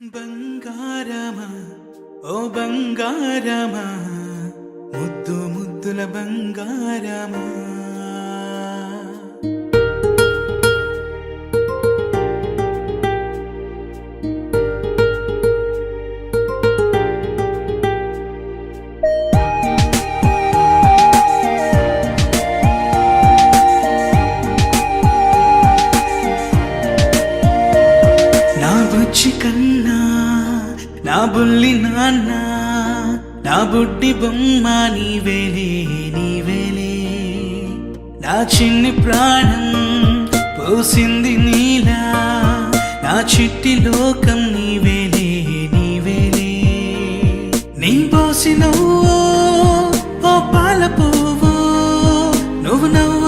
బంగారమా ఓ బంగారమా ముద్దు ముద్దుల బంగారమా నా బుజ్జి కన్నా నా బుల్లి నాన్న నా బుడ్డి బొమ్మ నీవేలే నీవేలే నా చిన్ని ప్రాణం పోసింది నీలా నా చిట్టి లోకం నీవేలే నీవేలే నీ పోసినవో ఓ పాల పువ్వో నువ్వు నవ్వు